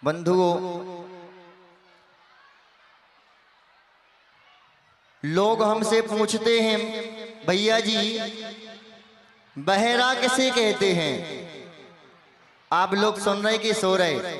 बंधुओं, लोग हमसे पूछते हैं, भैया जी बहरा किसे कहते हैं? आप लोग सुन रहे कि सो रहे?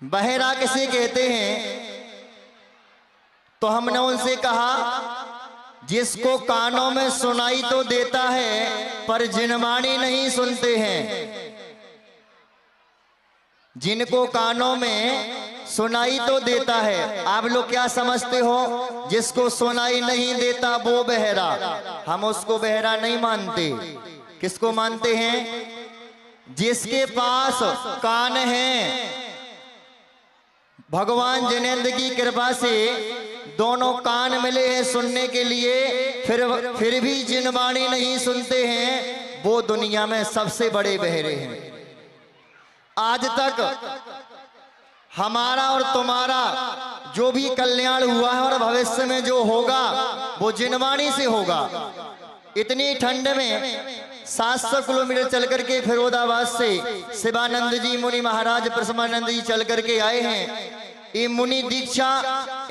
बहरा किसे कहते हैं? तो हमने उनसे कहा, जिसको कानों में सुनाई तो देता है पर जिनवाणी नहीं सुनते हैं। जिनको कानों में सुनाई तो देता है, आप लोग क्या समझते हो? जिसको सुनाई नहीं देता वो बहरा। हम उसको बहरा नहीं मानते। किसको मानते हैं? जिसके पास कान है। भगवान जिनेंद्र की कृपा से दोनों कान मिले हैं सुनने के लिए, फिर भी जिनवाणी नहीं सुनते हैं, वो दुनिया में सबसे बड़े बहरे हैं। आज तक हमारा और तुम्हारा जो भी कल्याण हुआ है और भविष्य में जो होगा वो जिनवाणी से होगा। इतनी ठंड में 700 किलोमीटर चल करके फिरोजाबाद से शिवानंद जी मुनि महाराज प्रसमानंद जी चल करके आए हैं। ये मुनि दीक्षा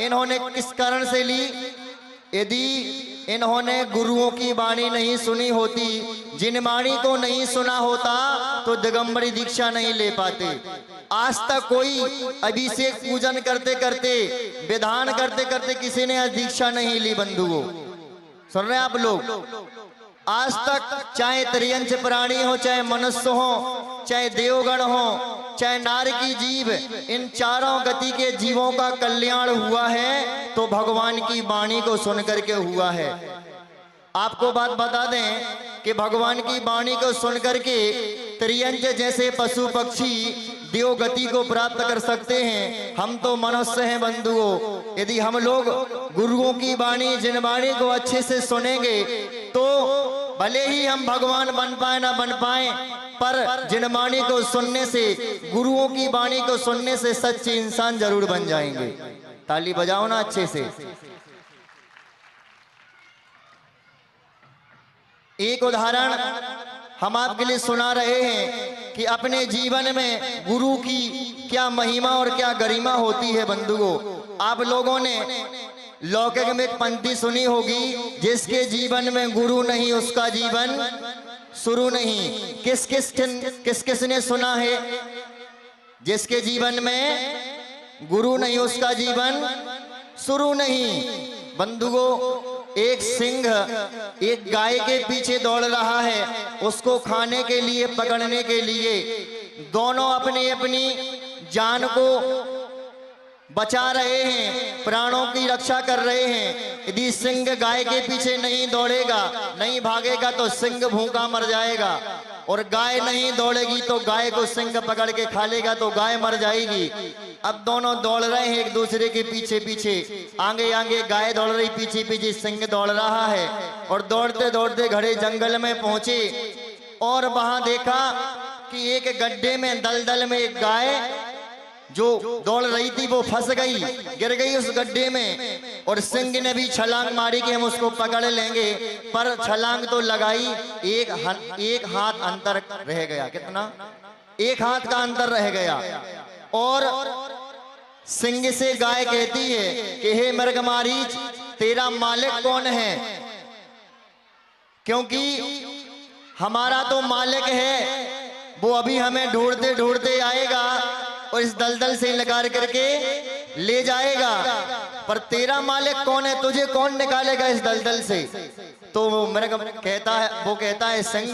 इन्होंने किस कारण से ली? यदि इन्होंने गुरुओं की वाणी नहीं सुनी होती, जिन वाणी को नहीं सुना होता, तो दिगंबरी दीक्षा नहीं ले पाते। आज तक कोई अभिषेक पूजन करते करते, विधान करते करते किसी ने दीक्षा नहीं ली। बंधुओं, सुन रहे हैं आप लोग? आज तक चाहे त्रियंच प्राणी हो, चाहे मनुष्य हो, चाहे देवगण हो, चाहे नार की जीव, इन चारों गति के जीवों का कल्याण हुआ है तो भगवान की वाणी को सुन करके हुआ है। आपको बात बता दें कि भगवान की वाणी को सुन करके त्रियंच जैसे पशु पक्षी देव गति को प्राप्त कर सकते हैं। हम तो मनुष्य हैं बंधुओं। यदि हम लोग गुरुओं की वाणी, जिन वाणी को अच्छे से सुनेंगे तो भले ही हम भगवान बन पाए ना बन पाए, पर जिन वाणी को सुनने से, गुरुओं की वाणी को सुनने से सच्चे इंसान जरूर बन जाएंगे। ताली बजाओ ना अच्छे से। एक उदाहरण हम आपके लिए सुना रहे हैं कि अपने जीवन में गुरु की क्या महिमा और क्या गरिमा होती है। बंधुओं, आप लोगों ने लौकिक में एक पंक्ति सुनी होगी, जिसके जीवन में गुरु नहीं उसका जीवन शुरू नहीं। किस किस ने सुना है? जिसके जीवन में गुरु नहीं उसका जीवन शुरू नहीं। बंधुओं, एक सिंह एक गाय के पीछे दौड़ रहा है, उसको खाने के लिए, पकड़ने के लिए। दोनों अपनी अपनी जान को बचा रहे हैं, प्राणों की रक्षा कर रहे हैं। यदि सिंह गाय के पीछे नहीं दौड़ेगा, नहीं भागेगा, तो सिंह भूखा मर जाएगा। और गाय नहीं दौड़ेगी तो गाय को सिंह पकड़ के खा लेगा, तो गाय मर जाएगी। अब दोनों दौड़ रहे हैं एक दूसरे के पीछे पीछे। आगे आगे गाय दौड़ रही, पीछे पीछे सिंह दौड़ रहा है। और दौड़ते दौड़ते घने जंगल में पहुंचे और वहां देखा कि एक गड्ढे में, दलदल में एक गाय जो दौड़ रही थी वो फंस गई, गिर गई उस गड्ढे में। और सिंह ने भी छलांग मारी कि हम उसको पकड़ लेंगे, पर छलांग तो लगाई, एक हाथ अंतर रह गया। कितना? एक हाथ का अंतर रह गया। और सिंह से गाय कहती है कि हे मृगमारीच, तेरा मालिक कौन है? क्योंकि हमारा तो मालिक है, वो अभी हमें ढूंढते ढूंढते आएगा और इस दलदल से निकाल करके ले जाएगा। पर तेरा मालिक कौन है? तुझे कौन निकालेगा इस दलदल से? तो वो मृग कहता है, वो कहता है सिंह,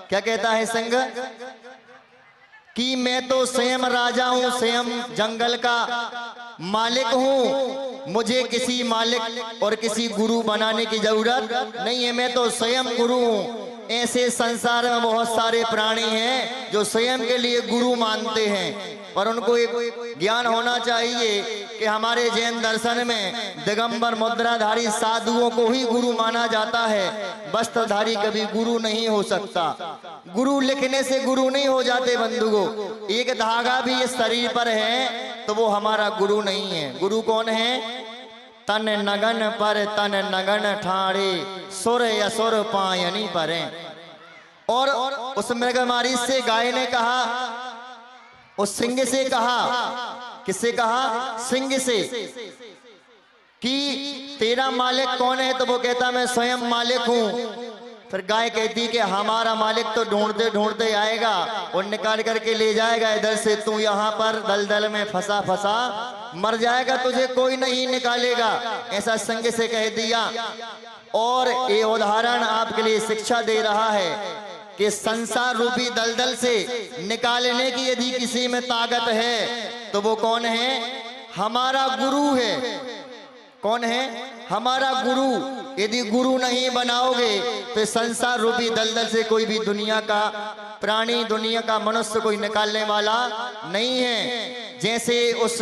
क्या कहता है सिंह? कि मैं तो स्वयं राजा हूं, स्वयं जंगल का मालिक हूं। मुझे किसी मालिक और किसी गुरु बनाने की जरूरत नहीं है, मैं तो स्वयं गुरु हूं। ऐसे संसार में बहुत सारे प्राणी हैं जो स्वयं के लिए गुरु मानते हैं, पर उनको एक ज्ञान होना चाहिए कि हमारे जैन दर्शन में दिगंबर मुद्राधारी साधुओं को ही गुरु माना जाता है। वस्त्रधारी कभी गुरु नहीं हो सकता। गुरु लिखने से गुरु नहीं हो जाते बंधुओं। एक धागा भी इस शरीर पर है तो वो हमारा गुरु नहीं है। गुरु कौन है? तन नगन पर तन नगन ठाड़े, सुर असुर पायनी परे। और उस मृगमारी से गाय ने कहा उस सिंह से कहा, किससे कहा? सिंह से, कि तेरा मालिक कौन है? तो वो कहता मैं स्वयं मालिक हूं। फिर गाय कहती कि हमारा मालिक तो ढूंढते ढूंढते आएगा और निकाल करके ले जाएगा इधर से, तू यहाँ पर दलदल में फंसा फंसा मर जाएगा, तुझे कोई नहीं निकालेगा। ऐसा संग से कह दिया। और ये उदाहरण आपके लिए शिक्षा दे रहा है कि संसार रूपी दलदल से निकालने की यदि किसी में ताकत है तो वो कौन है? हमारा गुरु है। कौन है? हमारा गुरु। यदि गुरु नहीं बनाओगे तो संसार रूपी दलदल से कोई भी दुनिया का प्राणी, दुनिया का मनुष्य कोई निकालने वाला नहीं है। जैसे उस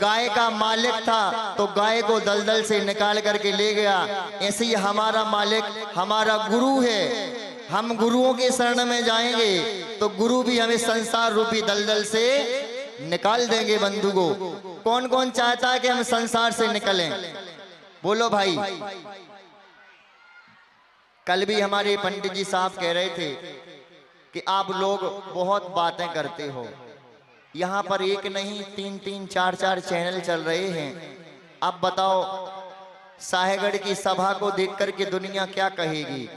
गाय का मालिक था तो गाय को दलदल से निकाल करके ले गया, ऐसे ही हमारा मालिक हमारा गुरु है। हम गुरुओं के शरण में जाएंगे तो गुरु भी हमें संसार रूपी दलदल से निकाल देंगे। बंधु को कौन कौन चाहता है कि हम संसार से निकलें? बोलो भाई। कल भी हमारे पंडित जी साहब कह रहे थे कि आप लोग बहुत बातें करते हो, यहाँ पर एक नहीं 3-3 4-4 चैनल चल रहे हैं। अब बताओ साहेगढ़ की सभा को देख करके दुनिया क्या कहेगी?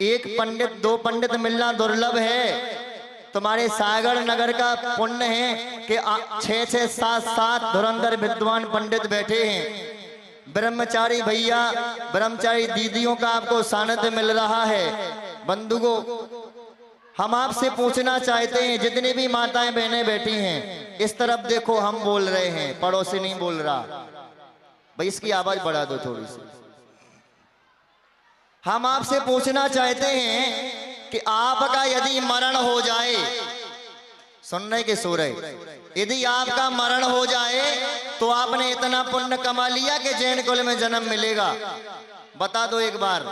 एक पंडित 2 पंडित मिलना दुर्लभ है। तुम्हारे सागर नगर का पुण्य है कि 6-6 7-7 धुरंधर विद्वान पंडित बैठे हैं। ब्रह्मचारी भैया, ब्रह्मचारी दीदियों का आपको सानिध्य मिल रहा है। बंधुओं, हम आपसे पूछना चाहते हैं, जितनी भी माताएं बहनें बैठी हैं इस तरफ देखो, हम बोल रहे हैं, पड़ोसी नहीं बोल रहा भाई, इसकी आवाज बढ़ा दो थोड़ी सी। हम आपसे पूछना चाहते हैं कि आपका यदि मरण हो जाए, सुनने के सो रहे, यदि आपका मरण हो जाए तो आपने इतना पुण्य कमा लिया कि जैन कुल में जन्म मिलेगा? बता दो एक बार।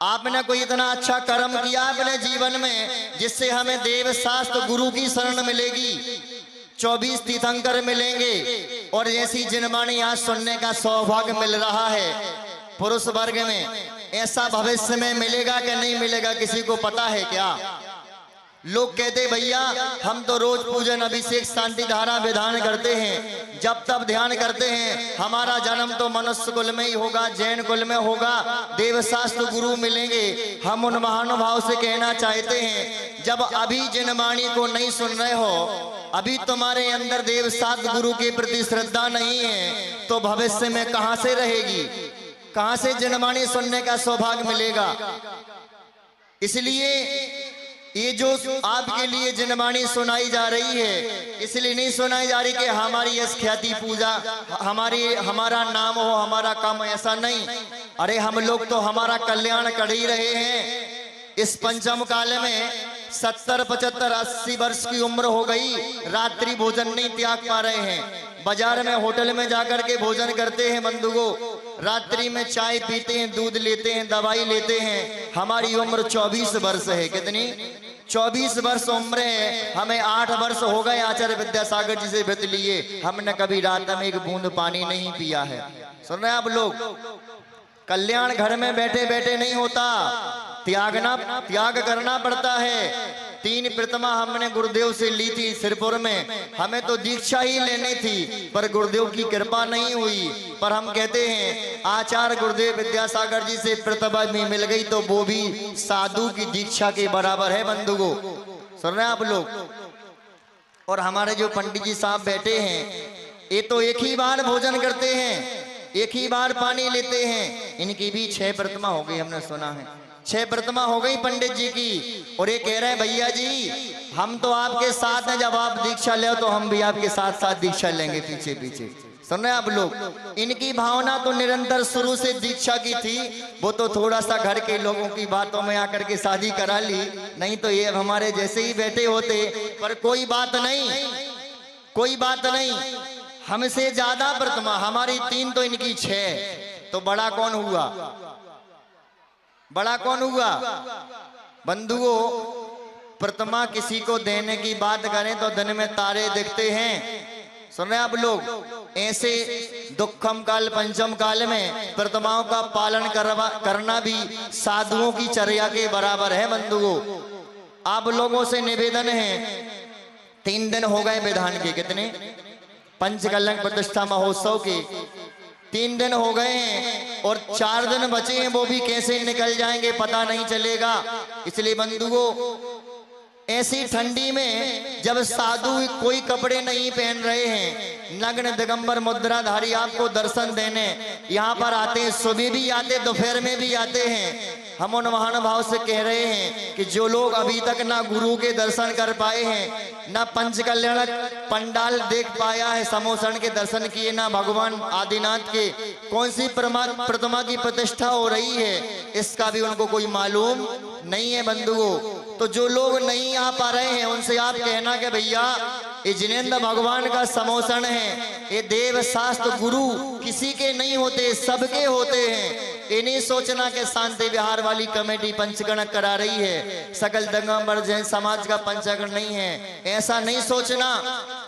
आपने कोई इतना अच्छा कर्म किया अपने जीवन में जिससे हमें देव शास्त्र गुरु की शरण मिलेगी, 24 तीर्थंकर मिलेंगे, और जैसी जिनवाणी आज सुनने का सौभाग्य मिल रहा है पुरुष वर्ग में, ऐसा भविष्य में मिलेगा कि नहीं मिलेगा किसी को पता है क्या? लोग कहते भैया हम तो रोज पूजन अभिषेक शांति धारा विधान करते हैं, जब तब ध्यान करते हैं, हमारा जन्म तो मनुष्य कुल में ही होगा, जैन कुल में होगा, देवशास्त्र गुरु मिलेंगे। हम उन महानुभाव से कहना चाहते हैं, जब अभी जिनवाणी को नहीं सुन रहे हो, अभी तुम्हारे अंदर देवशास्त्र गुरु के प्रति श्रद्धा नहीं है, तो भविष्य में कहां से रहेगी? कहां से जिनवाणी सुनने का सौभाग्य मिलेगा? इसलिए ये जो आपके लिए जिनवाणी सुनाई जा रही है, इसलिए नहीं सुनाई जा रही कि हमारी यश ख्याति पूजा, हमारा नाम हो, हमारा काम, ऐसा नहीं। अरे हम लोग तो हमारा कल्याण कर ही रहे हैं। इस पंचम काल में 70, 75, 80 वर्ष की उम्र हो गई, रात्रि भोजन नहीं त्याग पा रहे हैं। बाजार में होटल में जाकर के भोजन करते हैं बंधुओं, रात्रि में चाय पीते हैं, दूध लेते हैं, दवाई लेते हैं। हमारी उम्र 24 वर्ष है। कितनी? 24 वर्ष उम्र है। हमें 8 वर्ष हो गए आचार्य विद्यासागर जी से व्रत लिए, हमने कभी रात में एक बूंद पानी नहीं पिया है। सुन रहे हैं आप लोग? कल्याण घर में बैठे बैठे नहीं होता, त्याग करना पड़ता है। 3 प्रतिमा हमने गुरुदेव से ली थी सिरपुर में, हमें तो दीक्षा ही लेनी थी पर गुरुदेव की कृपा नहीं हुई। पर हम कहते हैं आचार्य गुरुदेव विद्यासागर जी से प्रतिमा भी मिल गई तो वो भी साधु की दीक्षा के बराबर है। बंधुओं, सुन रहे हैं आप लोग? और हमारे जो पंडित जी साहब बैठे हैं, ये तो एक ही बार भोजन करते हैं, एक ही बार पानी लेते हैं। इनकी भी 6 प्रतिमा हो गई, हमने सुना है 6 प्रतिमा हो गई पंडित जी की। और ये कह रहे हैं भैया जी हम तो आपके साथ हैं, जब आप दीक्षा ले तो हम भी आपके साथ साथ दीक्षा लेंगे पीछे पीछे। सुन रहे हैं आप लोग? इनकी भावना तो निरंतर शुरू से दीक्षा की थी, वो तो थोड़ा सा घर के लोगों की बातों में आकर के शादी करा ली, नहीं तो ये हमारे जैसे ही बैठे होते। पर कोई बात नहीं, कोई बात नहीं, हमसे ज्यादा प्रतिमा, हमारी 3 तो इनकी 6, तो बड़ा कौन हुआ? बड़ा कौन हुआ? बंधुओं, प्रतिमा किसी को देने की बात करें तो दिन में तारे दिखते हैं। सुन रहे आप लोग? ऐसे दुखम काल पंचम काल में प्रतिमाओं का पालन करना भी साधुओं की चर्या के बराबर है। बंधुओं, आप लोगों से निवेदन है, 3 दिन हो गए विधान के, कितने, पंचकल्याण प्रतिष्ठा महोत्सव के 3 दिन हो गए हैं और 4 दिन बचे हैं, वो भी कैसे निकल जाएंगे पता नहीं चलेगा। इसलिए बंधुओं, ऐसी ठंडी में जब साधु कोई कपड़े नहीं पहन रहे हैं, नग्न दिगंबर मुद्राधारी आपको दर्शन देने यहाँ पर आते हैं, सुबह भी आते, दोपहर में भी आते हैं। हम उन महानुभाव से कह रहे हैं कि जो लोग अभी तक ना गुरु के दर्शन कर पाए हैं, ना पंचकल्याण पंडाल देख पाया है, समोसण के दर्शन किए, ना भगवान आदिनाथ के कौन सी प्रतिमा की प्रतिष्ठा हो रही है, इसका भी उनको कोई मालूम नहीं है बंधुओं। तो जो लोग नहीं आ पा रहे हैं उनसे आप कहना कि भैया ये जिनेंद्र भगवान का समोसण है, ये देव शास्त्र गुरु किसी के नहीं होते, सबके होते हैं। ये नहीं सोचना कि शांति विहार वाली कमेटी पंचगण करा रही है, सकल दिगंबर जैन समाज का पंचगण नहीं है, ऐसा नहीं सोचना।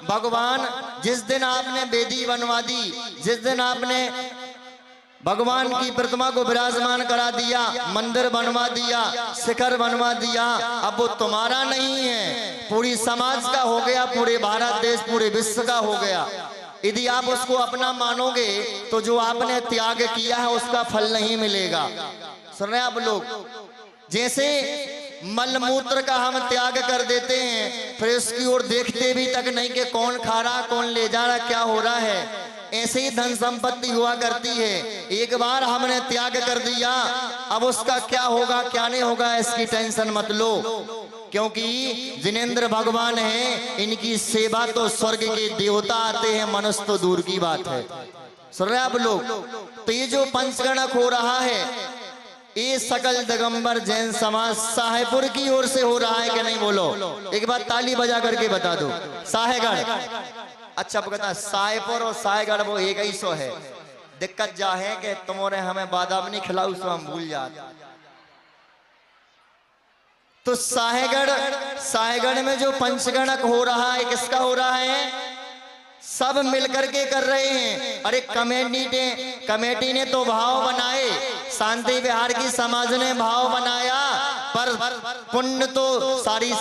भगवान जिस दिन आपने वेदी बनवा दी, जिस दिन आपने भगवान की प्रतिमा को विराजमान करा दिया, मंदिर बनवा दिया, शिखर बनवा दिया, अब वो तुम्हारा नहीं है, पूरी समाज का हो गया, पूरे भारत देश पूरे विश्व का हो गया। यदि आप उसको अपना मानोगे तो जो आपने त्याग किया है उसका फल नहीं मिलेगा। सुन रहे आप लोग, जैसे मलमूत्र का हम त्याग कर देते हैं, फिर उसकी ओर देखते भी तक नहीं कि कौन खा रहा, कौन ले जा रहा, क्या हो रहा है, ऐसे ही धन संपत्ति हुआ करती है। एक बार हमने त्याग कर दिया, अब उसका क्या होगा क्या नहीं होगा इसकी टेंशन मत लो, क्योंकि जिनेंद्र भगवान है, इनकी सेवा तो स्वर्ग के देवता आते हैं, मनुष्य तो दूर की बात है। सुन रहे आप लोग, तो ये जो पंचगणक हो रहा है, ये सकल दिगंबर जैन समाज साहेबपुर की ओर से हो रहा है कि नहीं, बोलो एक बार ताली बजा करके बता दो। साहेगढ़, अच्छा पता, साहेबपुर और साहेगढ़ वो एक ही सो है। दिक्कत जा है कि तुम्हारे हमें बादाम नहीं खिलाऊ सो हम भूल जाते। तो साहेगढ़ में जो पंचगणक हो रहा है, किसका हो रहा है, सब मिलकर के कर रहे हैं। अरे कमेटी ने तो भाव बनाए, शांति विहार की समाज ने भाव बनाया, पर पुण्य तो सारी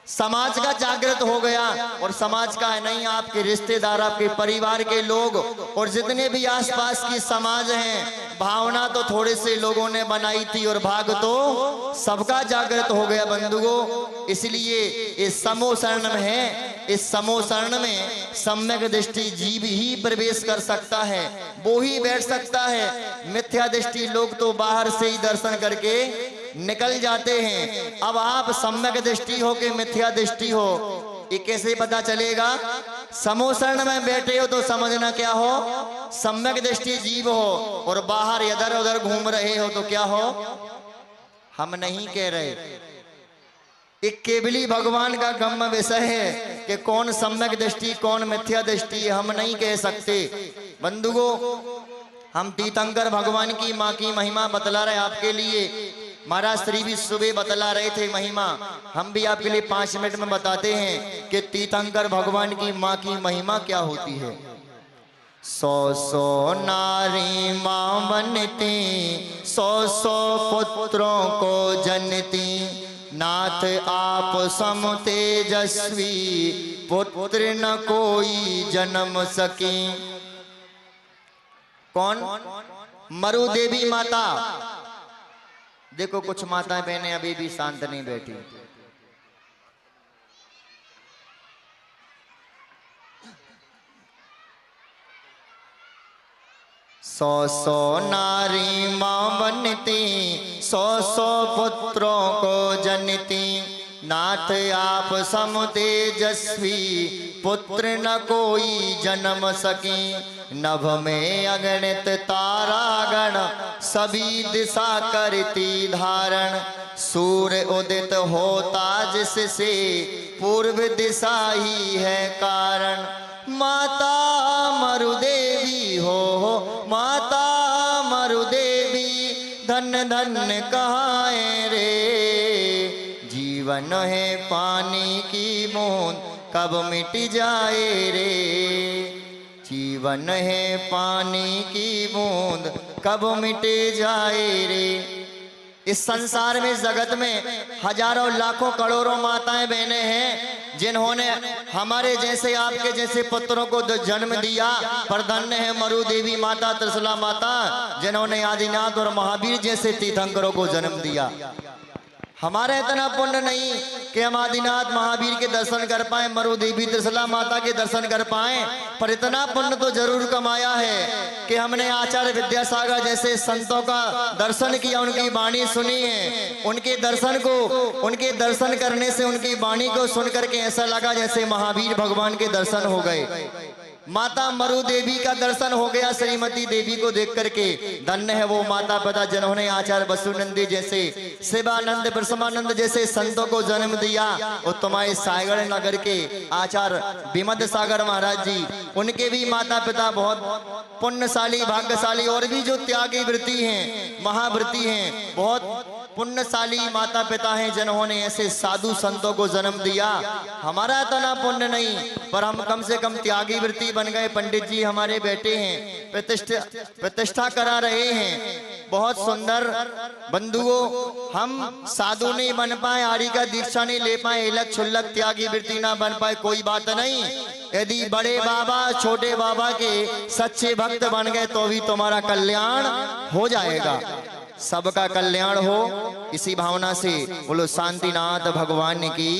समाज का जागृत हो गया, और समाज का है नहीं, आपके रिश्तेदार, आपके परिवार के लोग और जितने भी आसपास की समाज हैं, भावना तो थोड़े से लोगों ने बनाई थी और भाग तो सबका जागृत हो गया बंधुओं। इसलिए इस समोसरण में है, इस समोसरण में सम्यक दृष्टि जीव ही प्रवेश कर सकता है, वो ही बैठ सकता है। मिथ्या दृष्टि लोग तो बाहर से ही दर्शन करके निकल जाते हैं। अब आप सम्यक दृष्टि हो कि मिथ्या दृष्टि हो, ये कैसे पता चलेगा? समोसरण में बैठे हो तो समझना क्या हो, सम्यक दृष्टि जीव हो, और बाहर इधर उधर घूम रहे हो तो क्या हो, हम नहीं कह रहे। एक केवली भगवान का गम्य विषय है कि कौन सम्यक दृष्टि कौन मिथ्या दृष्टि, हम नहीं कह सकते बंधुओं। हम तीर्थंकर भगवान की माँ की महिमा बतला रहे आपके लिए। महाराज श्री भी सुबह बतला रहे थे महिमा, हम भी आपके लिए 5 मिनट में बताते हैं कि तीर्थंकर भगवान की माँ की महिमा क्या होती है। 100 नारी माँ बनती, 100 पुत्रों को जनती, नाथ आप सम तेजस्वी, पुत्र न कोई जन्म सकी। कौन? मरु देवी माता। देखो कुछ माताएं बहनें अभी भी शांत नहीं बैठी। सौ नारी मां बनती, 100 पुत्रों को जनती, नाथ आप सम तेजस्वी, पुत्र न कोई जन्म सकी। नभ में अगणित तारागण, सभी दिशा करती धारण, सूर्य उदित होता जिससे, पूर्व दिशा ही है कारण। माता मरुदेवी हो, माता मरुदेवी, धन धन कहाए रे, जीवन है पानी की बूंद, कब मिट जाए रे, जीवन है पानी की बूंद, कब मिट जाए रे। इस संसार में, इस जगत में हजारों लाखों करोड़ों माताएं बहनें हैं जिन्होंने हमारे जैसे, आपके जैसे पुत्रों को जन्म दिया। पर धन्य है मरु देवी माता, त्रिशूला माता, जिन्होंने आदिनाथ और महावीर जैसे तीर्थंकरों को जन्म दिया। हमारा इतना पुण्य नहीं कि हम आदिनाथ महावीर के दर्शन कर पाए, मरु देवी त्रिशूला माता के दर्शन कर पाए, पर इतना पुण्य तो जरूर कमाया है कि हमने आचार्य विद्यासागर जैसे संतों का दर्शन किया, उनकी वाणी सुनी है। उनके दर्शन करने से, उनकी वाणी को सुन करके ऐसा लगा जैसे महावीर भगवान के दर्शन हो गए। माता मरु देवी का दर्शन हो गया श्रीमती देवी को देख करके। धन्य है वो माता पिता जिन्होंने आचार्य वसुनंदी जैसे, शिवानंद, ब्रह्मानंद जैसे संतों को जन्म दिया। और तुम्हारे सागर नगर के आचार्य विमद सागर महाराज जी, उनके भी माता पिता बहुत पुण्यशाली, भाग्यशाली, और भी जो त्यागी वृत्ति हैं, महावृत्ति हैं, बहुत पुण्यशाली माता पिता हैं जिन्होंने ऐसे साधु संतों को जन्म दिया। हमारा इतना पुण्य नहीं, पर हम कम से कम त्यागी वृत्ति बन गए। पंडित जी हमारे बेटे हैं, प्रतिष्ठा करा रहे हैं, बहुत सुंदर। बंधुओं, हम साधु नहीं बन पाए, आरी का दीक्षा नहीं ले पाए, इलक छुल्लक त्यागी वृत्ति ना बन पाए, कोई बात नहीं। यदि बड़े बाबा छोटे बाबा के सच्चे भक्त बन गए तो भी तुम्हारा कल्याण हो जाएगा। सबका कल्याण हो, इसी भावना से बोलो शांतिनाथ भगवान की